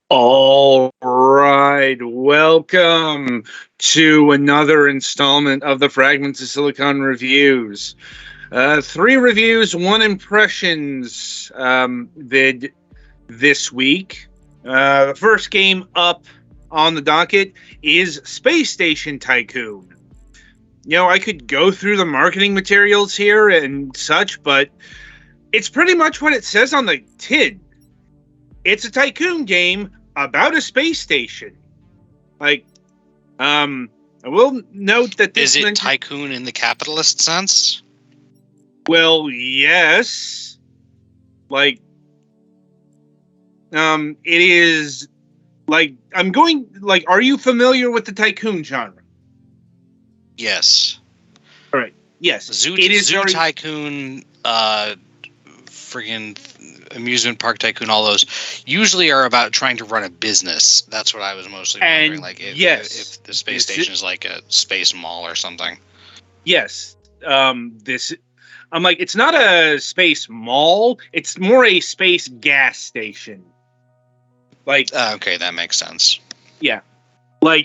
All right, welcome to another installment of the Fragments of Silicon reviews. Three reviews, one impressions vid this week. The first game up on the docket is Space Station Tycoon. I could go through the marketing materials here and such, but it's pretty much what it says on the tin. It's a Tycoon game about a space station. I will note that this is it Tycoon in the capitalist sense? Well, yes. It is are you familiar with the Tycoon genre? Yes. All right. Yes. Zoo Tycoon, friggin' amusement park tycoon, all those usually are about trying to run a business. That's what I was mostly wondering. If the space station is like a space mall or something. Yes. It's not a space mall. It's more a space gas station. Okay, that makes sense. Yeah.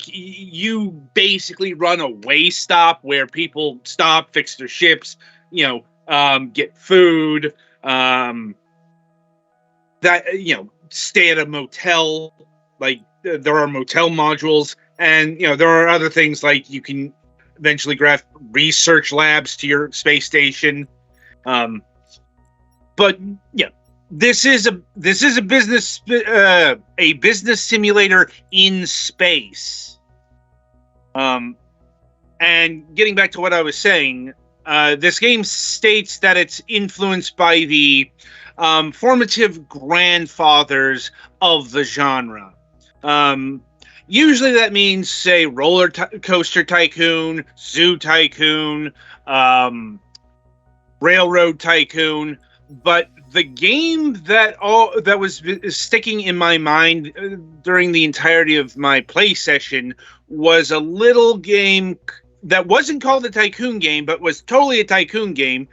You basically run a way stop where people stop, fix their ships, get food, stay at a motel. There are motel modules, and there are other things like you can eventually grab research labs to your space station. But yeah, this is a business simulator in space. And getting back to what I was saying, this game states that it's influenced by the formative grandfathers of the genre. Usually that means, say, Roller Coaster Tycoon, Zoo Tycoon, Railroad Tycoon. But the game that was sticking in my mind during the entirety of my play session was a little game that wasn't called a Tycoon game, but was totally a Tycoon game,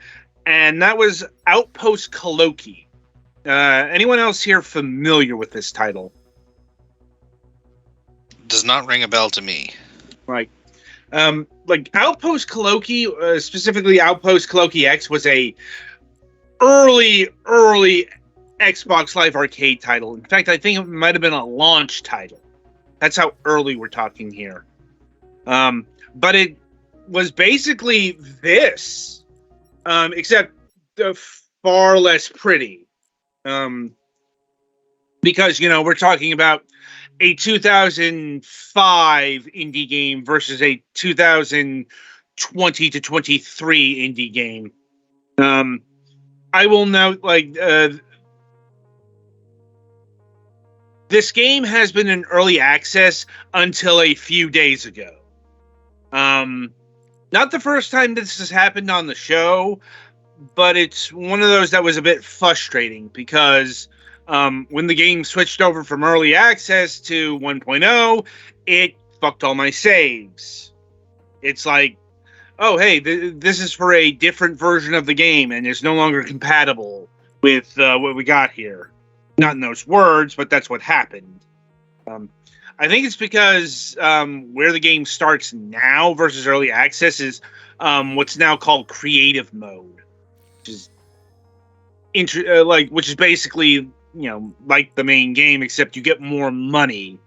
and that was Outpost Koloki. Anyone else here familiar with this title? Does not ring a bell to me. Outpost Koloki, specifically Outpost Koloki X, was a early Xbox Live Arcade title. In fact, I think it might have been a launch title. That's how early we're talking here. But it was basically this, except far less pretty. Because, we're talking about a 2005 indie game versus a 2020 to 23 indie game. I will note, this game has been in early access until a few days ago. Not the first time this has happened on the show, but it's one of those that was a bit frustrating because when the game switched over from early access to 1.0, it fucked all my saves. It's like, oh, hey, this is for a different version of the game, and it's no longer compatible with what we got here. Not in those words, but that's what happened. I think it's because where the game starts now versus early access is what's now called creative mode, which is basically like the main game, except you get more money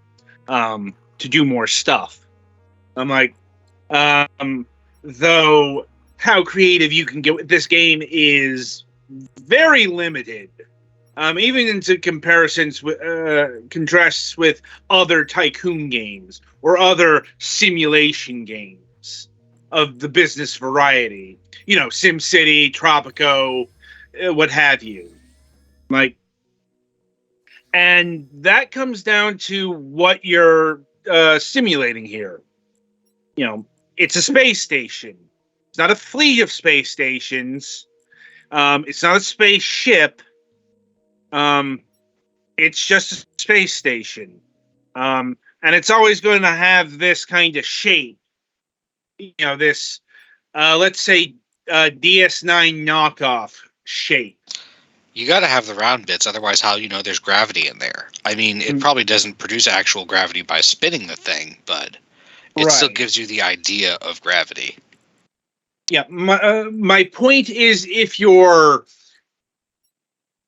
to do more stuff. I'm like, though how creative you can get with this game is very limited. Even into comparisons with contrasts with other Tycoon games or other simulation games of the business variety, SimCity, Tropico, what have you. And that comes down to what you're simulating here. It's a space station. It's not a fleet of space stations. It's not a spaceship. It's just a space station. And it's always going to have this kind of shape. This, let's say, DS9 knockoff shape. You got to have the round bits, otherwise how you know there's gravity in there? I mean, it probably doesn't produce actual gravity by spinning the thing, but it still gives you the idea of gravity. Yeah, my point is, if you're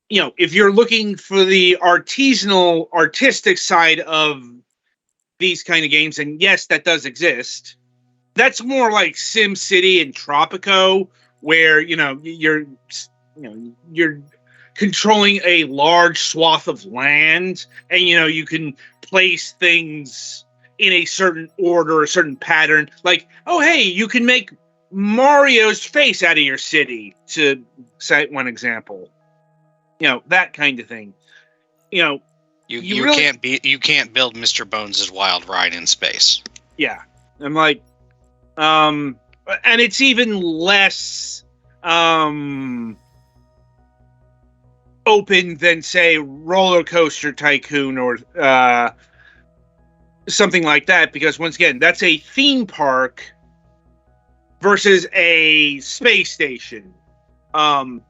looking for the artisanal, artistic side of these kind of games, and yes, that does exist. That's more like Sim City and Tropico, where you're controlling a large swath of land, and you can place things in a certain order, a certain pattern. Like, oh hey, you can make Mario's face out of your city, to cite one example. That kind of thing. You can't build Mr. Bones' Wild Ride in space. Yeah. I'm like, and it's even less open than, say, Roller Coaster Tycoon or something like that, because once again, that's a theme park versus a space station. And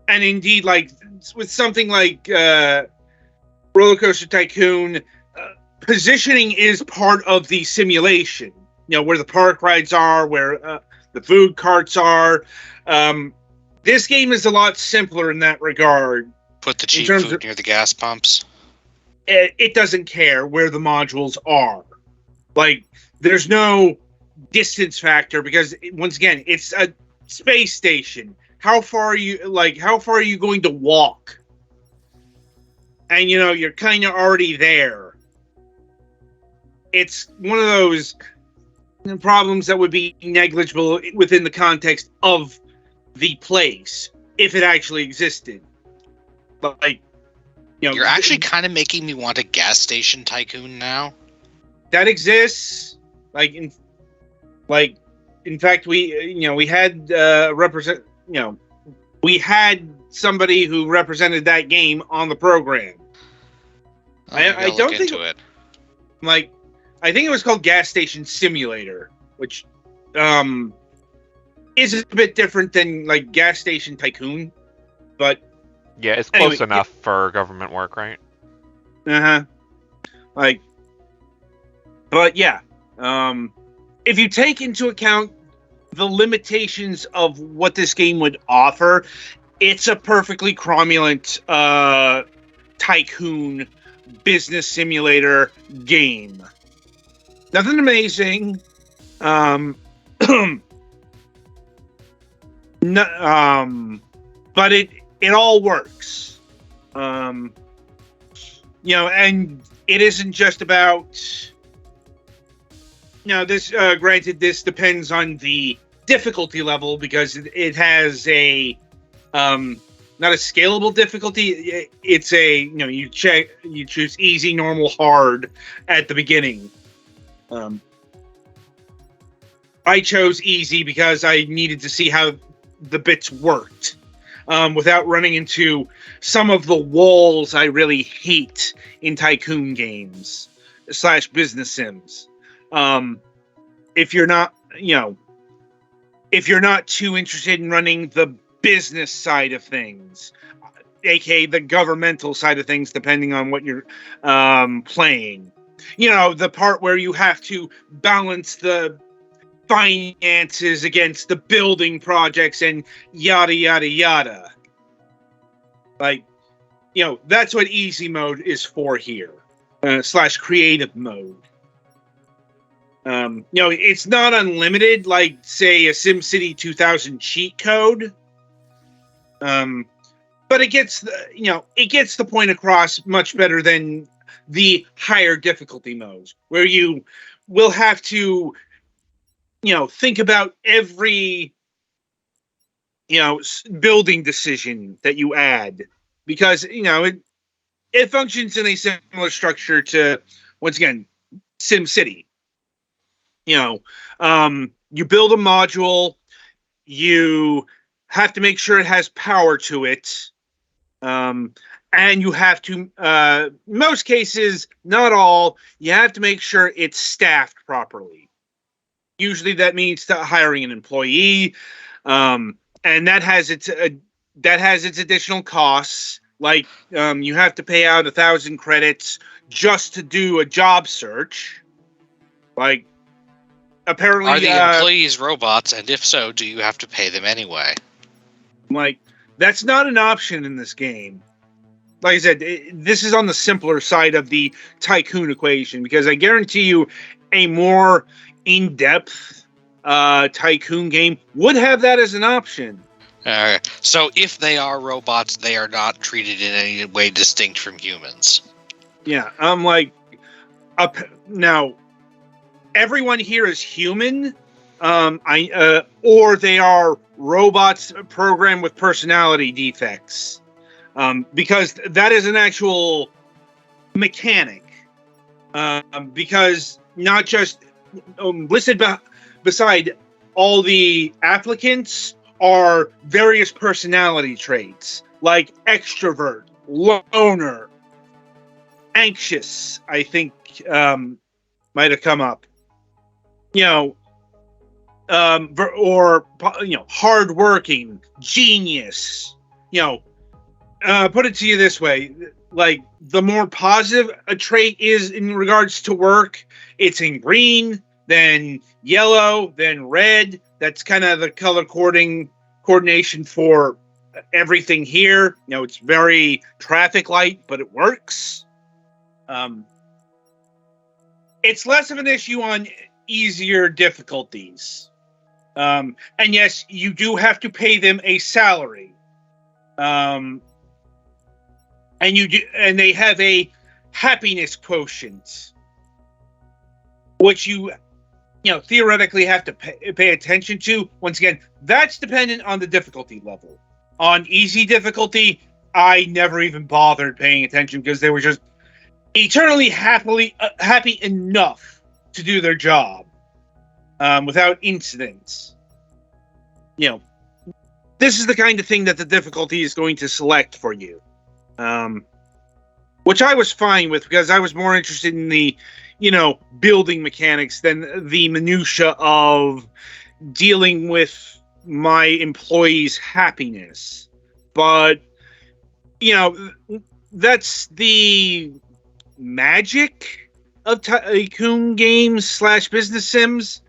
indeed, like with something like Roller Coaster Tycoon, positioning is part of the simulation. Where the park rides are, where the food carts are. This game is a lot simpler in that regard. Put the cheap food near the gas pumps. It doesn't care where the modules are. Like, there's no distance factor, because once again, it's a space station. How far are you going to walk? And you're kind of already there. It's one of those problems that would be negligible within the context of the place if it actually existed. Like, you're actually kind of making me want a gas station Tycoon now. That exists. In fact, we had we had somebody who represented that game on the program. I don't think it. I think it was called Gas Station Simulator, which is a bit different than like Gas Station Tycoon, but yeah, it's close enough for government work, right? But yeah, if you take into account the limitations of what this game would offer, it's a perfectly cromulent tycoon business simulator game. Nothing amazing. But it all works. And it isn't just about. This granted, this depends on the difficulty level, because it has a not a scalable difficulty. It's a you choose easy, normal, hard at the beginning. I chose easy because I needed to see how the bits worked without running into some of the walls I really hate in tycoon games / business sims. If you're not too interested in running the business side of things, aka the governmental side of things, depending on what you're playing. The part where you have to balance the finances against the building projects and yada, yada, yada. That's what easy mode is for here, / creative mode. It's not unlimited like, say, a SimCity 2000 cheat code. But it gets the point across much better than the higher difficulty modes, where you will have to, think about every, building decision that you add, because, it functions in a similar structure to, once again, SimCity. You build a module, you have to make sure it has power to it. And you have to, most cases, not all, you have to make sure it's staffed properly. Usually that means hiring an employee. And that has its that has its additional costs. Like, you have to pay out 1,000 credits just to do a job search. Like, apparently... Are the employees robots, and if so, do you have to pay them anyway? Like, that's not an option in this game. Like I said, this is on the simpler side of the Tycoon equation, because I guarantee you a more in-depth Tycoon game would have that as an option. So if they are robots, they are not treated in any way distinct from humans. Yeah, I'm like, now, everyone here is human, or they are robots programmed with personality defects, because that is an actual mechanic. Because not just listed beside all the applicants are various personality traits, like extrovert, loner, anxious, I think might have come up. Or hardworking, genius. Put it to you this way: like, the more positive a trait is in regards to work, it's in green, then yellow, then red. That's kind of the color coordination for everything here. It's very traffic light, but it works. It's less of an issue on easier difficulties. And yes, you do have to pay them a salary. And they have a happiness quotient, which you theoretically have to pay attention to. Once again, that's dependent on the difficulty level. On easy difficulty, I never even bothered paying attention because they were just eternally happy enough to do their job without incidents. This is the kind of thing that the difficulty is going to select for you. Which I was fine with, because I was more interested in the, building mechanics than the minutia of dealing with my employees' happiness. But, that's the magic of Tycoon games / business sims.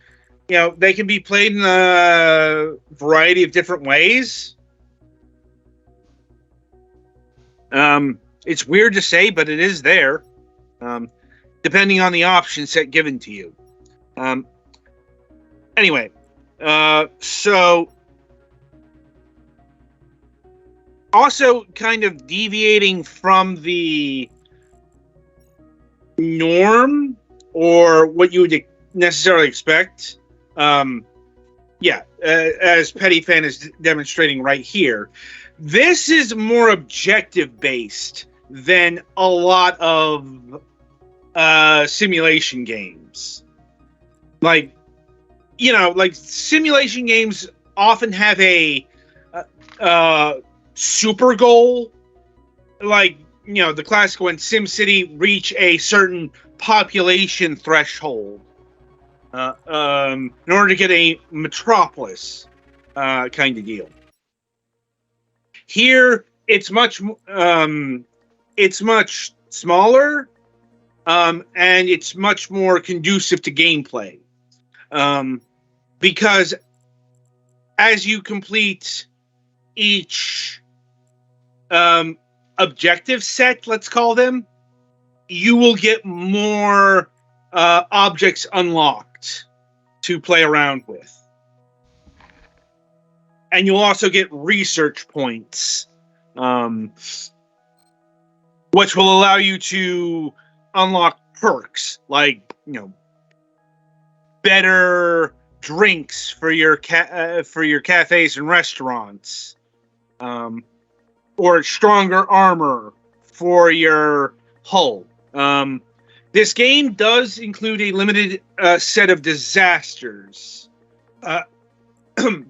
They can be played in a variety of different ways. It's weird to say, but it is there, depending on the option set given to you. Anyway, so also kind of deviating from the norm or what you would necessarily expect. As Petty Fan is demonstrating right here, this is more objective based than a lot of simulation games. Like simulation games often have a super goal. Like, the classic one, SimCity, reach a certain population threshold in order to get a metropolis kind of deal. Here, it's much smaller, and it's much more conducive to gameplay. Because as you complete each objective set, let's call them, you will get more objects unlocked to play around with. And you'll also get research points, which will allow you to unlock perks like, better drinks for your cafes and restaurants, or stronger armor for your hull. This game does include a limited set of disasters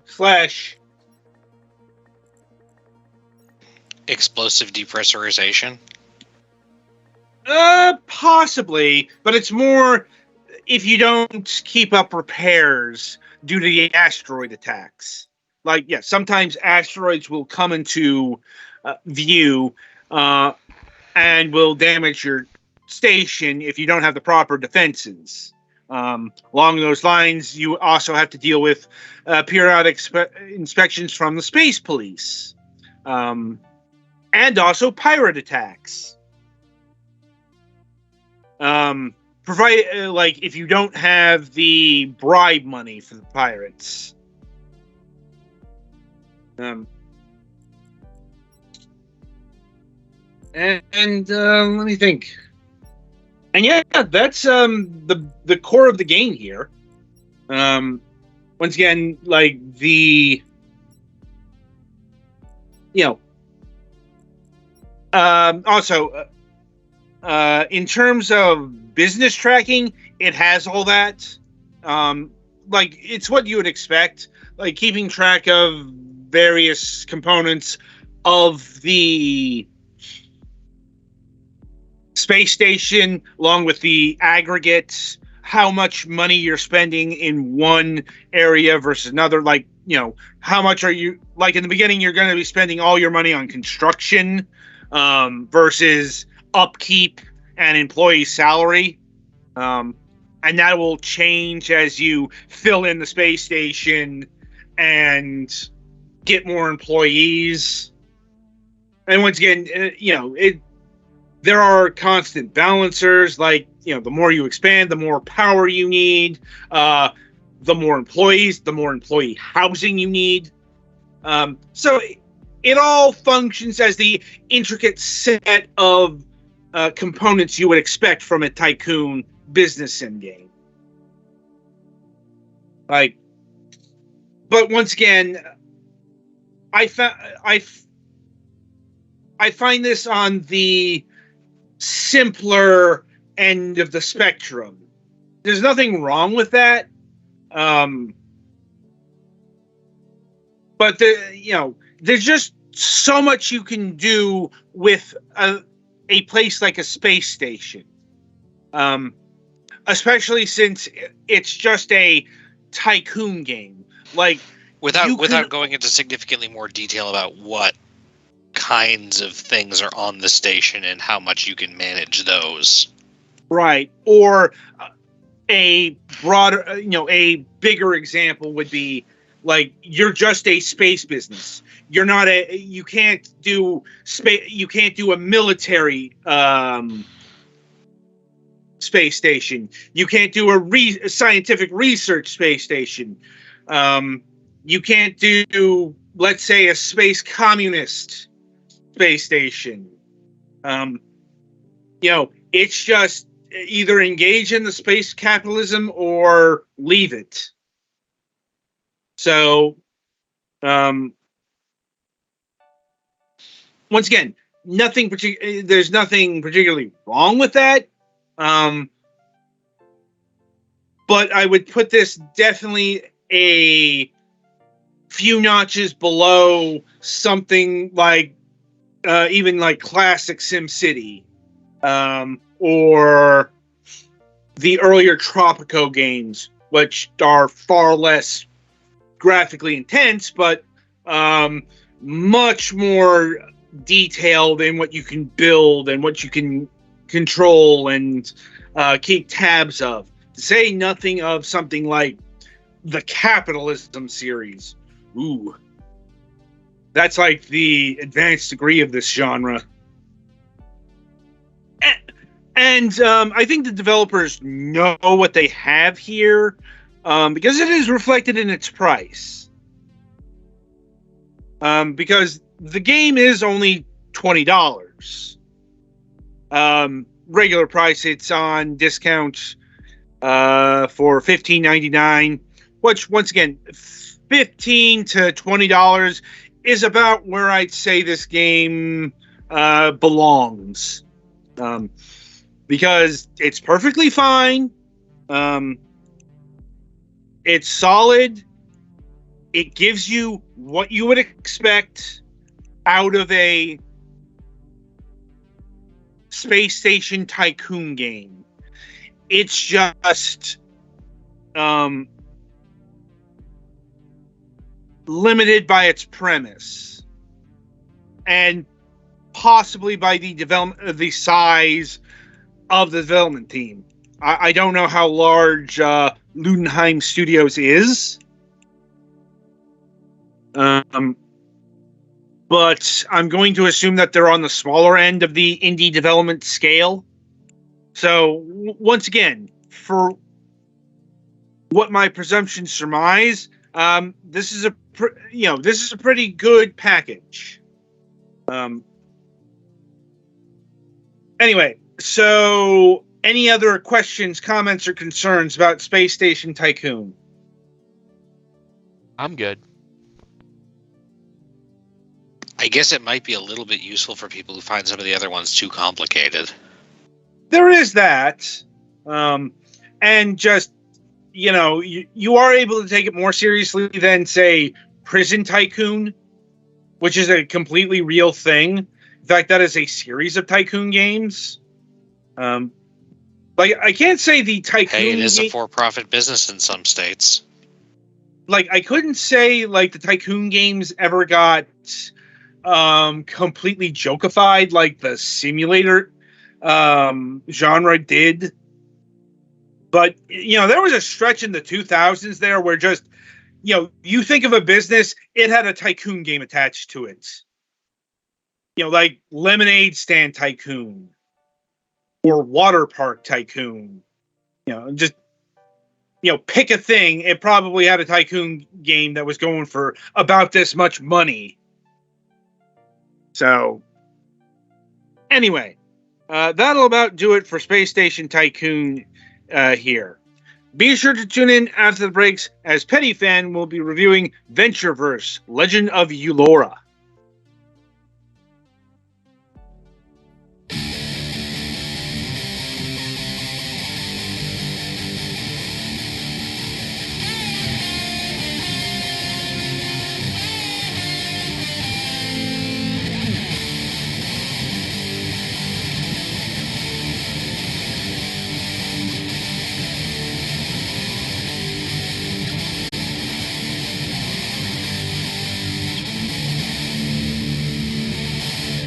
slash explosive depressurization. Possibly, but it's more if you don't keep up repairs due to the asteroid attacks. sometimes asteroids will come into view and will damage your station if you don't have the proper defenses. Along those lines, you also have to deal with periodic inspections from the space police, and also pirate attacks. If you don't have the bribe money for the pirates. And let me think. And yeah, that's the core of the game here. Once again, also in terms of business tracking, it has all that. It's what you would expect, like keeping track of various components of the space station, along with the aggregates, how much money you're spending in one area versus another. How much are you, in the beginning, you're going to be spending all your money on construction versus upkeep and employee salary. And that will change as you fill in the space station and get more employees. And once again, there are constant balancers. The more you expand, the more power you need. The more employees, the more employee housing you need. So it all functions as the intricate set of components you would expect from a Tycoon business sim game. But once again, I find this on the simpler end of the spectrum. There's nothing wrong with that. But there's just so much you can do with a place like a space station. Especially since it's just a Tycoon game. Without going into significantly more detail about what kinds of things are on the station and how much you can manage those. Right. Or a broader, a bigger example would be you're just a space business. You're not you can't do a military space station. You can't do a scientific research space station. You can't do, let's say, a space communist space station. It's just either engage in the space capitalism or leave it. So, once again, there's nothing particularly wrong with that. But I would put this definitely a few notches below something even like classic SimCity, or the earlier Tropico games, which are far less graphically intense, but much more detailed in what you can build and what you can control and keep tabs of. To say nothing of something like the Capitalism series. Ooh. That's like the advanced degree of this genre. And I think the developers know what they have here, because it is reflected in its price. Because the game is only $20. Regular price, it's on discount for $15.99, which, once again, $15 to $20 is about where I'd say this game belongs. Because it's perfectly fine. It's solid. It gives you what you would expect out of a space station Tycoon game. It's just limited by its premise and possibly by the size of the development team. I don't know how large Ludenheim Studios is, but I'm going to assume that they're on the smaller end of the indie development scale. So once again, for what my presumptions surmise, this is a pretty good package. Anyway, so any other questions, comments, or concerns about Space Station Tycoon? I'm good. I guess it might be a little bit useful for people who find some of the other ones too complicated. There is that. And just, you are able to take it more seriously than, say, Prison Tycoon, which is a completely real thing. In fact, that is a series of Tycoon games. I can't say the Tycoon... Hey, it is a for-profit business in some states. I couldn't say, the Tycoon games ever got completely jokified like the simulator genre did. But, there was a stretch in the 2000s there where just, you think of a business, it had a Tycoon game attached to it. Like Lemonade Stand Tycoon or Water Park Tycoon. Just, pick a thing. It probably had a Tycoon game that was going for about this much money. So, anyway, that'll about do it for Space Station Tycoon here. Be sure to tune in after the breaks, as Petty Fan will be reviewing Ventureverse: Legend of Eulora.